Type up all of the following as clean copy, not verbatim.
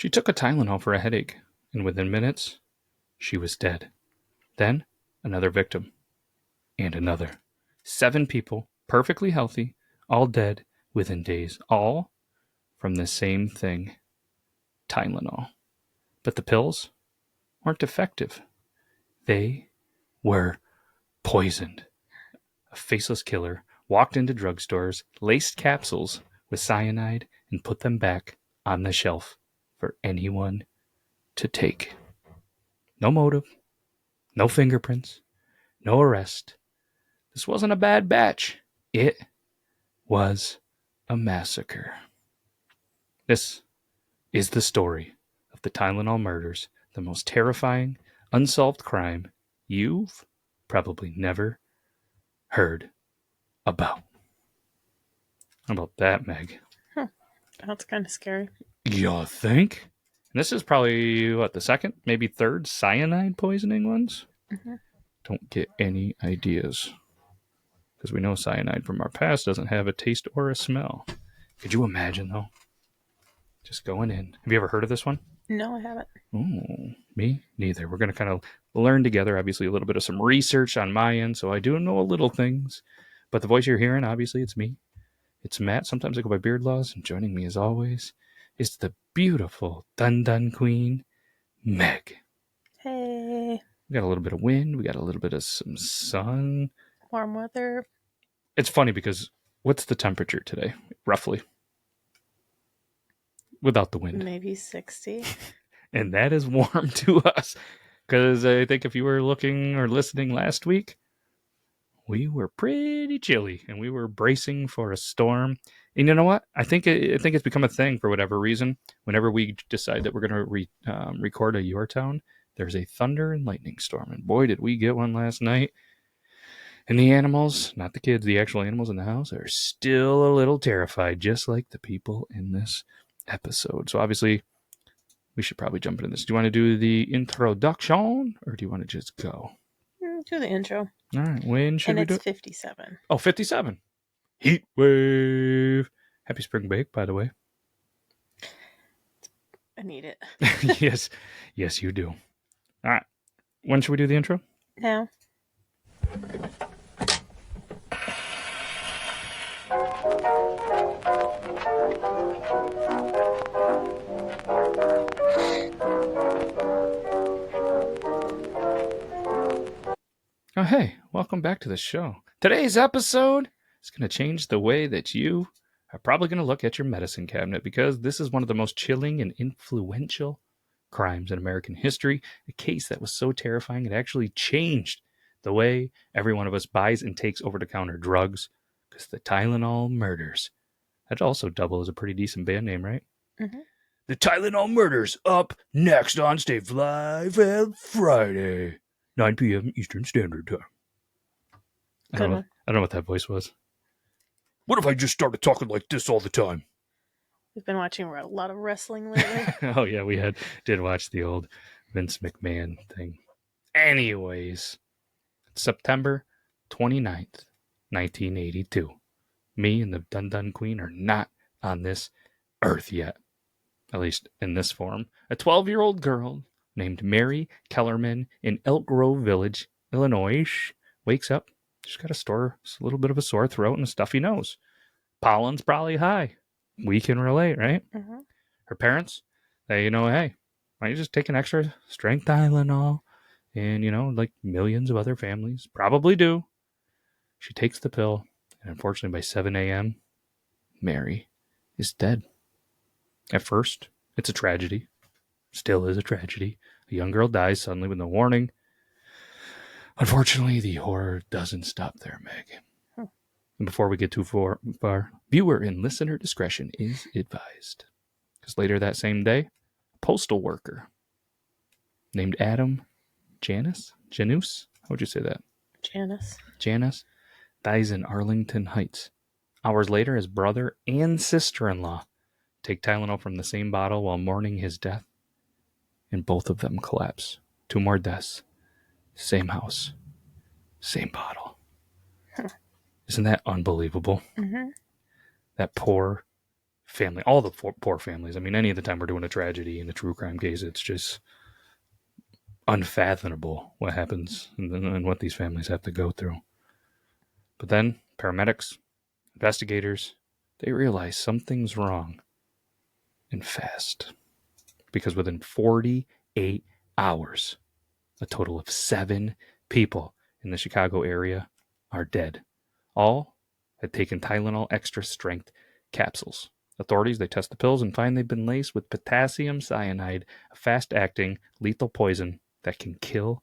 She took a Tylenol for a headache, and within minutes, she was dead. Then, another victim. And another. 7 people, perfectly healthy, all dead within days. All from the same thing, Tylenol. But the pills weren't effective. They were poisoned. A faceless killer walked into drugstores, laced capsules with cyanide, and put them back on the shelf for anyone to take. No motive, no fingerprints, no arrest. This wasn't a bad batch. It was a massacre. This is the story of the Tylenol murders, the most terrifying, unsolved crime you've probably never heard about. How about that, Meg? Huh. That's kind of scary. You think? And this is probably, the second, maybe third cyanide poisoning ones? Mm-hmm. Don't get any ideas. Because we know cyanide from our past doesn't have a taste or a smell. Could you imagine, though? Just going in. Have you ever heard of this one? No, I haven't. Oh, me neither. We're going to kind of learn together, obviously, a little bit of some research on my end, so I do know a little things. But the voice you're hearing, obviously, it's me. It's Matt. Sometimes I go by Beard Laws, and joining me, as always, is the beautiful Dun Queen, Meg. Hey. We got a little bit of wind. We got a little bit of some sun. Warm weather. It's funny because what's the temperature today, roughly? Without the wind. Maybe 60. And that is warm to us. Because I think if you were looking or listening last week, we were pretty chilly and we were bracing for a storm. And you know what? I think it's become a thing for whatever reason. Whenever we decide that we're going to record a Your Town, there's a thunder and lightning storm. And boy, did we get one last night. And the animals, not the kids, the actual animals in the house, are still a little terrified, just like the people in this episode. So obviously, we should probably jump into this. Do you want to do the introduction or do you want to just go? Do the intro. All right. When should we do it? And it's 57. Oh, 57. Heat wave. Happy spring break, by the way. I need it. Yes, you do. All right. When should we do the intro? Now. Oh, hey, welcome back to the show. Today's episode is going to change the way that you are probably going to look at your medicine cabinet because this is one of the most chilling and influential crimes in American history. A case that was so terrifying it actually changed the way every one of us buys and takes over-the-counter drugs because the Tylenol murders. That'd also double as a pretty decent band name, right? Mm-hmm. The Tylenol murders up next on Stay Live on Friday. 9 p.m. Eastern Standard Time. I don't know what that voice was. What if I just started talking like this all the time? We've been watching a lot of wrestling lately. Oh, yeah, we did watch the old Vince McMahon thing. Anyways, September 29th, 1982. Me and the Dun Queen are not on this earth yet. At least in this form. A 12-year-old girl named Mary Kellerman in Elk Grove Village, Illinois, wakes up. She's got a little bit of a sore throat and a stuffy nose. Pollen's probably high. We can relate, right? Mm-hmm. Her parents, they, hey, why don't you just take an Extra-Strength Tylenol? And, like millions of other families probably do. She takes the pill, and unfortunately by 7 a.m., Mary is dead. At first, it's a tragedy. Still is a tragedy. A young girl dies suddenly with no warning. Unfortunately, the horror doesn't stop there, Meg. And before we get too far, viewer and listener discretion is advised. Because later that same day, a postal worker named Adam Janus? How would you say that? Janus dies in Arlington Heights. Hours later, his brother and sister-in-law take Tylenol from the same bottle while mourning his death. And both of them collapse. 2 more deaths. Same house. Same bottle. Isn't that unbelievable? Mm-hmm. That poor family, all the poor families. I mean, any of the time we're doing a tragedy and a true crime case, it's just unfathomable what happens and what these families have to go through. But then paramedics, investigators, they realize something's wrong and fast. Because within 48 hours, a total of 7 people in the Chicago area are dead. All had taken Tylenol Extra-Strength capsules. Authorities, they test the pills and find they've been laced with potassium cyanide, a fast-acting lethal poison that can kill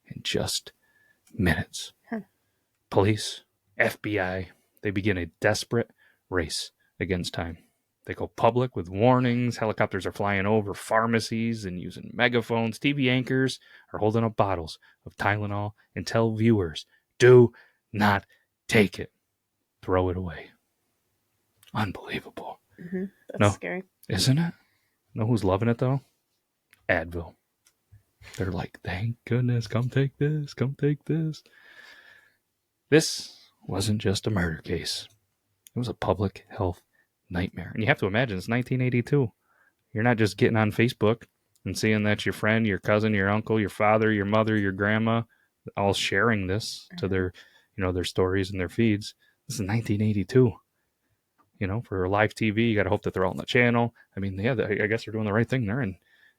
in just minutes. Police, FBI, they begin a desperate race against time. They go public with warnings. Helicopters are flying over pharmacies and using megaphones. TV anchors are holding up bottles of Tylenol and tell viewers, do not take it. Throw it away. Unbelievable. That's No, scary. isn't it? Know who's loving it, though? Advil. They're like, thank goodness, come take this, come take this. This wasn't just a murder case. It was a public health nightmare. And you have to imagine, it's 1982. You're not just getting on Facebook and seeing that your friend, your cousin, your uncle, your father, your mother, your grandma, all sharing this to their, their stories and their feeds. This is 1982. For live TV, you got to hope that they're all on the channel. I mean, yeah, I guess they're doing the right thing. They're in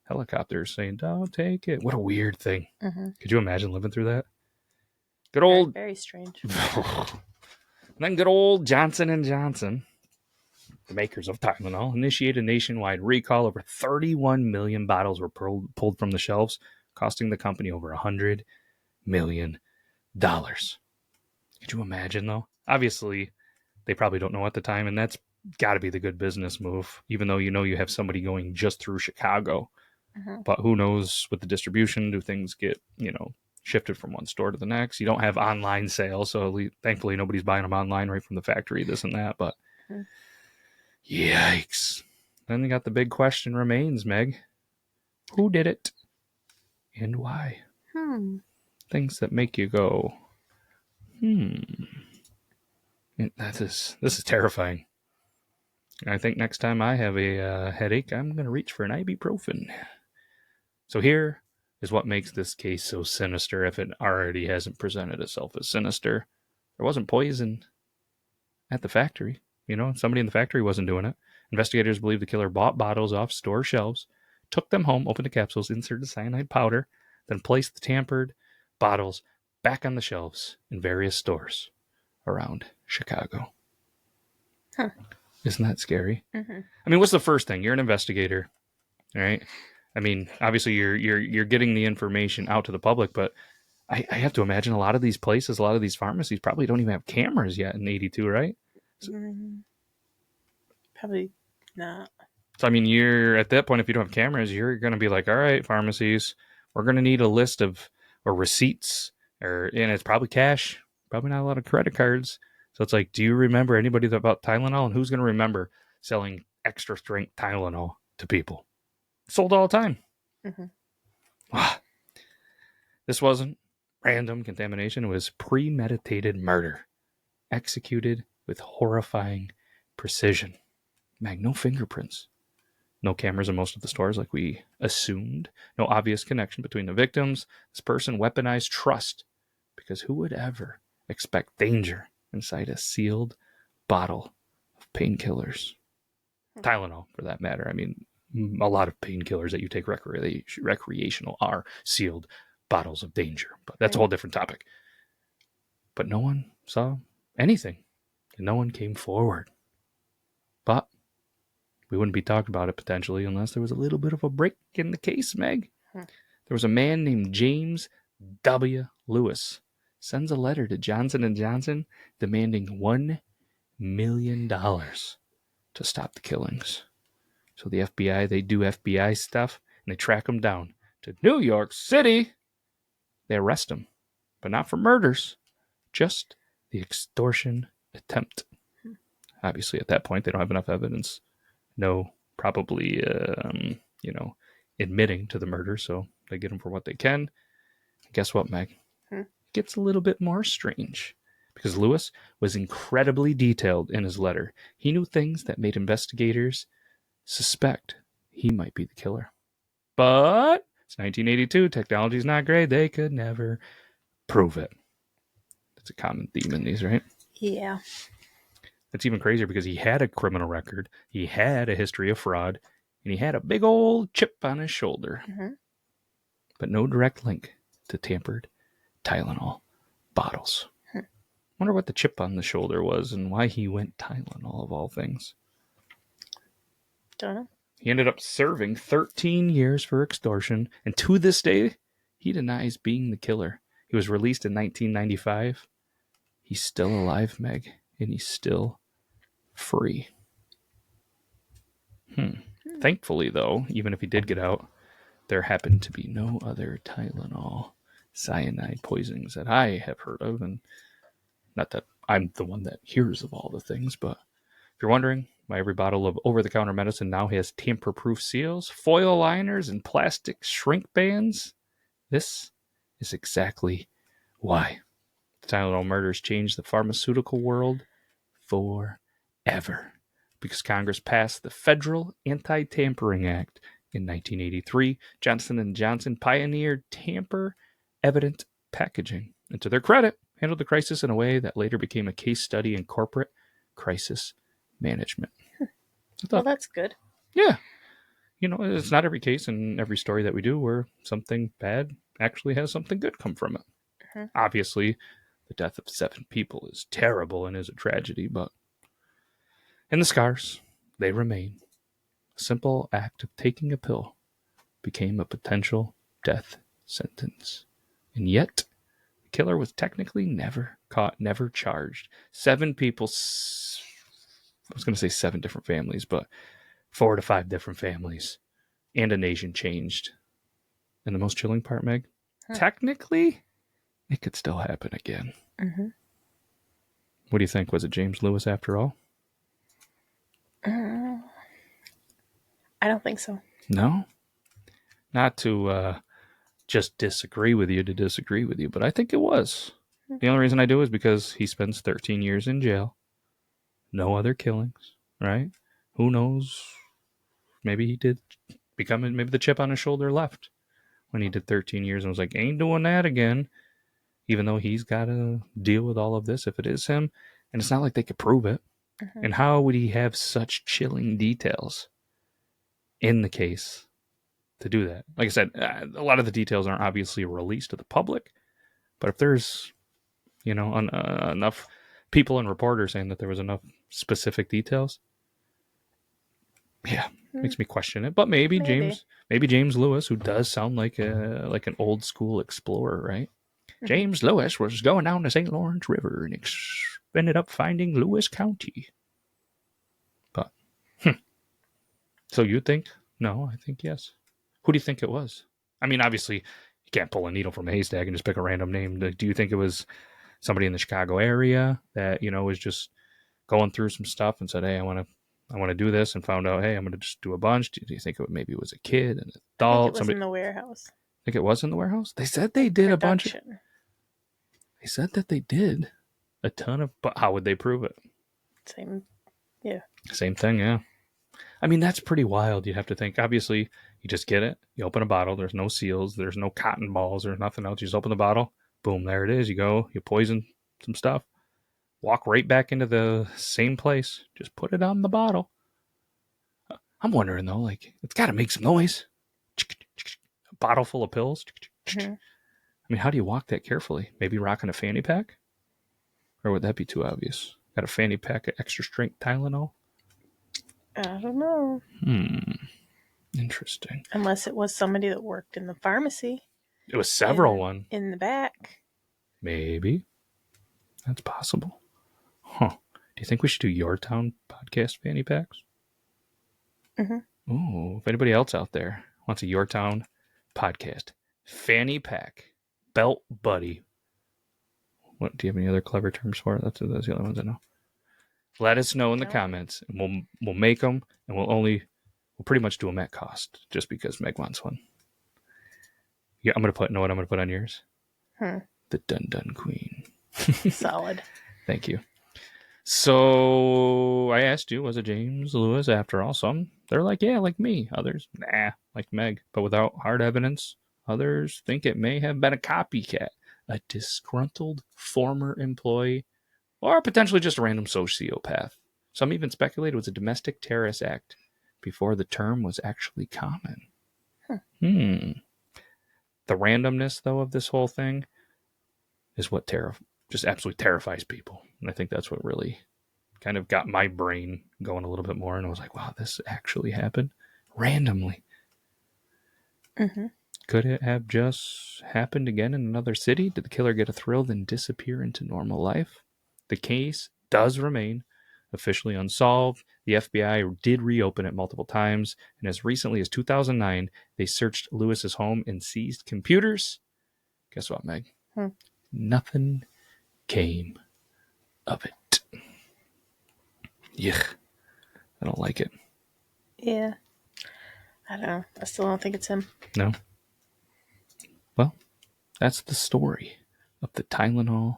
helicopters saying, don't take it. What a weird thing. Could you imagine living through that? Good old... Very strange. Then good old Johnson & Johnson, the makers of Tylenol, initiated a nationwide recall. Over 31 million bottles were pulled from the shelves, costing the company over $100 million. Could you imagine, though? Obviously, they probably don't know at the time, and that's got to be the good business move, even though you have somebody going just through Chicago. But who knows with the distribution, do things get, shifted from one store to the next? You don't have online sales, so thankfully nobody's buying them online right from the factory, this and that, but yikes. Then you got the big question remains, Meg. Who did it? And why? Things that make you go, This is terrifying. I think next time I have a headache, I'm going to reach for an ibuprofen. So here is what makes this case so sinister if it already hasn't presented itself as sinister. There wasn't poison at the factory. Somebody in the factory wasn't doing it. Investigators believe the killer bought bottles off store shelves, took them home, opened the capsules, inserted cyanide powder, then placed the tampered bottles back on the shelves in various stores around Chicago. Isn't that scary? I mean, what's the first thing? You're an investigator, right? I mean, obviously you're getting the information out to the public, but I have to imagine a lot of these places, a lot of these pharmacies probably don't even have cameras yet in 82, right? Probably not. So, I mean, you're at that point, if you don't have cameras, you're going to be like, all right, pharmacies, we're going to need a list of receipts, and it's probably cash, probably not a lot of credit cards. So it's like, do you remember anybody that bought Tylenol? And who's going to remember selling extra-strength Tylenol to people? Sold all the time. This wasn't random contamination. It was premeditated murder, executed with horrifying precision. Mag, no fingerprints. No cameras in most of the stores like we assumed. No obvious connection between the victims. This person weaponized trust, because who would ever expect danger inside a sealed bottle of painkillers? Tylenol, for that matter. I mean, a lot of painkillers that you take recreational are sealed bottles of danger, but that's a whole different topic. But no one saw anything, and no one came forward. But we wouldn't be talking about it potentially unless there was a little bit of a break in the case, Meg. There was a man named James W. Lewis. Sends a letter to Johnson & Johnson demanding $1 million to stop the killings. So the FBI, they do FBI stuff, and they track him down to New York City. They arrest him, but not for murders, just the extortion attempt. Obviously, at that point, they don't have enough evidence. No, probably, admitting to the murder, so they get him for what they can. Guess what, Meg? It gets a little bit more strange, because Lewis was incredibly detailed in his letter. He knew things that made investigators suspect he might be the killer. But it's 1982. Technology's not great. They could never prove it. That's a common theme in these, right? Yeah. It's even crazier because he had a criminal record, he had a history of fraud, and he had a big old chip on his shoulder. Mm-hmm. But no direct link to tampered Tylenol bottles. Wonder what the chip on the shoulder was and why he went Tylenol of all things. Don't know. He ended up serving 13 years for extortion, and to this day, he denies being the killer. He was released in 1995. He's still alive, Meg, and he's still free. Thankfully, though, even if he did get out, there happened to be no other Tylenol cyanide poisonings that I have heard of, and not that I'm the one that hears of all the things, but if you're wondering why every bottle of over-the-counter medicine now has tamper-proof seals, foil liners, and plastic shrink bands, this is exactly why. The Tylenol murders changed the pharmaceutical world forever because Congress passed the Federal Anti-Tampering Act in 1983. Johnson & Johnson pioneered tamper-evident packaging, and to their credit, handled the crisis in a way that later became a case study in corporate crisis management. Well, that's good. Yeah. You know, it's not every case and every story that we do where something bad actually has something good come from it. Mm-hmm. Obviously, the death of 7 people is terrible and is a tragedy, but and the scars, they remain. A simple act of taking a pill became a potential death sentence. And yet, the killer was technically never caught, never charged. 7 people, I was going to say 7 different families, but 4 to 5 different families, and a nation changed. And the most chilling part, Meg, technically, it could still happen again. Mm-hmm. What do you think? Was it James Lewis after all? I don't think so. No? Not to just disagree with you to disagree with you, but I think it was. The only reason I do is because he spends 13 years in jail. No other killings, right? Who knows? Maybe he did become, maybe the chip on his shoulder left when he did 13 years and was like, ain't doing that again. Even though he's got to deal with all of this if it is him. And it's not like they could prove it. Mm-hmm. And how would he have such chilling details in the case to do that? Like I said, a lot of the details aren't obviously released to the public. But if there's, you know, enough people and reporters saying that there was enough specific details, yeah, makes me question it. But maybe James Lewis, who does sound like an old school explorer, right? Mm-hmm. James Lewis was going down the St. Lawrence River and ended up finding Lewis County. But so you think? No, I think yes. Who do you think it was? I mean, obviously, you can't pull a needle from a haystack and just pick a random name. Do you think it was somebody in the Chicago area that, you know, was just going through some stuff and said, hey, I want to do this, and found out, hey, I'm going to just do a bunch? Do you think maybe it was a kid, an adult? I think it was in the warehouse. Think it was in the warehouse? They said they did a bunch. They said that they did a ton of, but how would they prove it? Same thing, yeah. I mean, that's pretty wild. You'd have to think. Obviously, you just get it. You open a bottle. There's no seals. There's no cotton balls. There's nothing else. You just open the bottle. Boom, there it is. You go. You poison some stuff. Walk right back into the same place. Just put it on the bottle. I'm wondering, though, like, it's got to make some noise. A bottle full of pills. Mm-hmm. I mean, how do you walk that carefully? Maybe rocking a fanny pack? Or would that be too obvious? Got a fanny pack of Extra-Strength Tylenol? I don't know. Interesting. Unless it was somebody that worked in the pharmacy. It was several one. In the back. Maybe. That's possible. Huh. Do you think we should do Your Town podcast fanny packs? Mm-hmm. Ooh, if anybody else out there wants a Your Town podcast fanny pack belt buddy. What do you have any other clever terms for it? That's the only ones I know. Let us know in the comments, and we'll make them, and we'll pretty much do them at cost, just because Meg wants one. Yeah, I'm gonna put. Know what I'm gonna put on yours? The Dun Dun Queen. Solid. Thank you. So I asked you, was it James Lewis after all? Some they're like, yeah, like me. Others, nah, like Meg. But without hard evidence, others think it may have been a copycat, a disgruntled former employee, or potentially just a random sociopath. Some even speculate it was a domestic terrorist act before the term was actually common. Hmm. The randomness, though, of this whole thing is what just absolutely terrifies people. And I think that's what really kind of got my brain going a little bit more. And I was like, wow, this actually happened randomly. Mm-hmm. Could it have just happened again in another city? Did the killer get a thrill then disappear into normal life? The case does remain officially unsolved. The FBI did reopen it multiple times, and as recently as 2009, they searched Lewis's home and seized computers. Guess what, Meg? Hmm. Nothing came of it. Yuck. I don't like it. Yeah. I don't know. I still don't think it's him. No? Well, that's the story of the Tylenol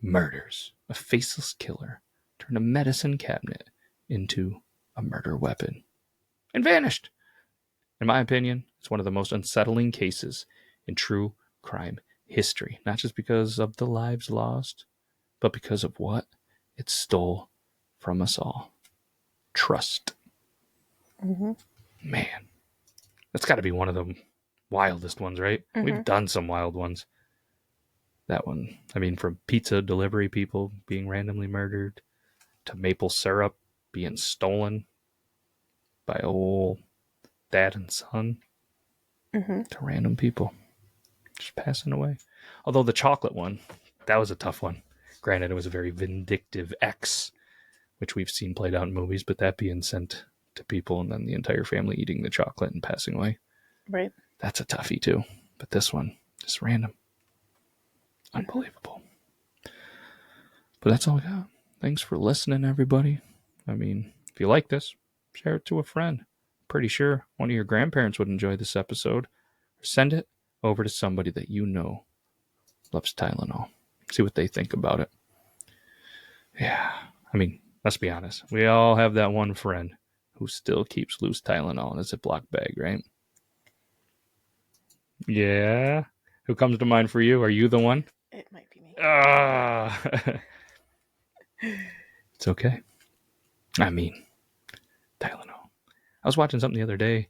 murders. A faceless killer turned a medicine cabinet into a murder weapon and vanished. In my opinion, it's one of the most unsettling cases in true crime history. Not just because of the lives lost, but because of what it stole from us all. Trust. Mm-hmm. Man, that's got to be one of the wildest ones, right? Mm-hmm. We've done some wild ones. That one, I mean, from pizza delivery people being randomly murdered to maple syrup being stolen by old dad and son Mm-hmm. to random people just passing away. Although the chocolate one, that was a tough one. Granted, it was a very vindictive ex, which we've seen played out in movies, but that being sent to people and then the entire family eating the chocolate and passing away. Right. That's a toughie too. But this one, just random. Unbelievable. But that's all I got. Thanks for listening, everybody. I mean, if you like this, share it to a friend. Pretty sure one of your grandparents would enjoy this episode. Or send it over to somebody that you know loves Tylenol. See what they think about it. Yeah. I mean, let's be honest. We all have that one friend who still keeps loose Tylenol in a Ziploc bag, right? Yeah. Who comes to mind for you? Are you the one? It might be me. It's okay. I mean, Tylenol. I was watching something the other day,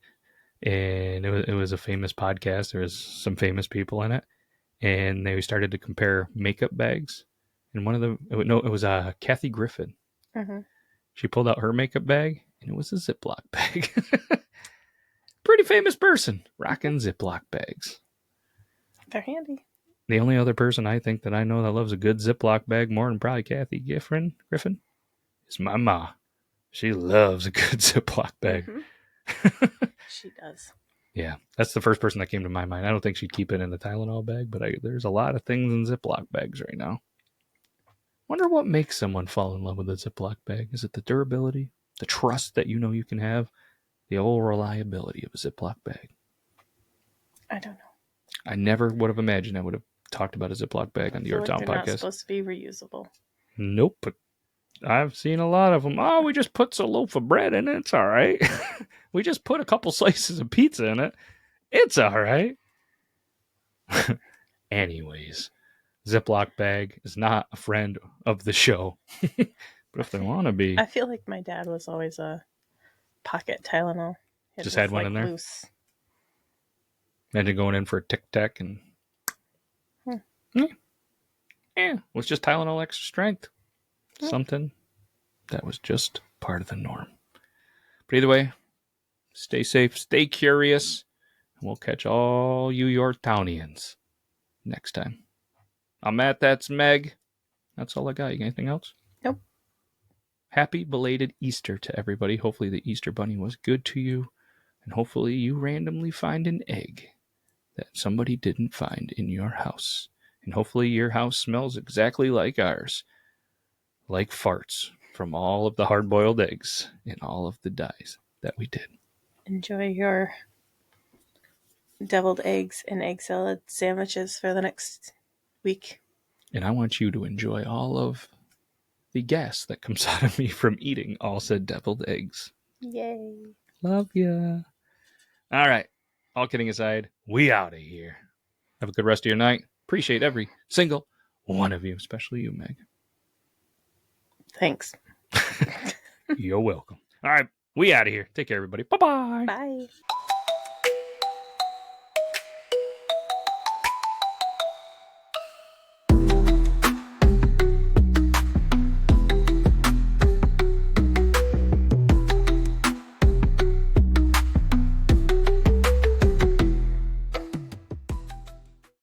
and it was a famous podcast. There was some famous people in it, and they started to compare makeup bags. And one of them, it was Kathy Griffin. Mm-hmm. She pulled out her makeup bag, and it was a Ziploc bag. Pretty famous person rocking Ziploc bags. They're handy. The only other person I think that I know that loves a good Ziploc bag more than probably Kathy Griffin is my ma. She loves a good Ziploc bag. Mm-hmm. She does. Yeah, that's the first person that came to my mind. I don't think she'd keep it in the Tylenol bag, but there's a lot of things in Ziploc bags right now. Wonder what makes someone fall in love with a Ziploc bag. Is it the durability, the trust that you know you can have, the old reliability of a Ziploc bag? I don't know. I never would have imagined I would have talked about a Ziploc bag on the Your Town they're not podcast. supposed to be reusable. Nope, but I've seen a lot of them. Oh, we just put a loaf of bread in it. It's all right. We just put a couple slices of pizza in it. It's all right. Anyways, Ziploc bag is not a friend of the show. But if they want to be. I feel like my dad was always a pocket Tylenol. It Just was had one in there? Loose. Imagine going in for a Tic Tac and. Yeah, it was just Tylenol extra strength. Something that was just part of the norm. But either way, stay safe, stay curious, and we'll catch all you Yorktownians next time. I'm Matt, that's Meg. That's all I got. You got anything else? Nope. Happy belated Easter to everybody. Hopefully the Easter bunny was good to you. And hopefully you randomly find an egg that somebody didn't find in your house. And hopefully your house smells exactly like ours. Like farts from all of the hard-boiled eggs and all of the dyes that we did. Enjoy your deviled eggs and egg salad sandwiches for the next week. And I want you to enjoy all of the gas that comes out of me from eating all said deviled eggs. Yay. Love ya. All right. All kidding aside, we out of here. Have a good rest of your night. Appreciate every single one of you, especially you, Meg. Thanks. You're welcome. All right. We out of here. Take care, everybody. Bye-bye. Bye.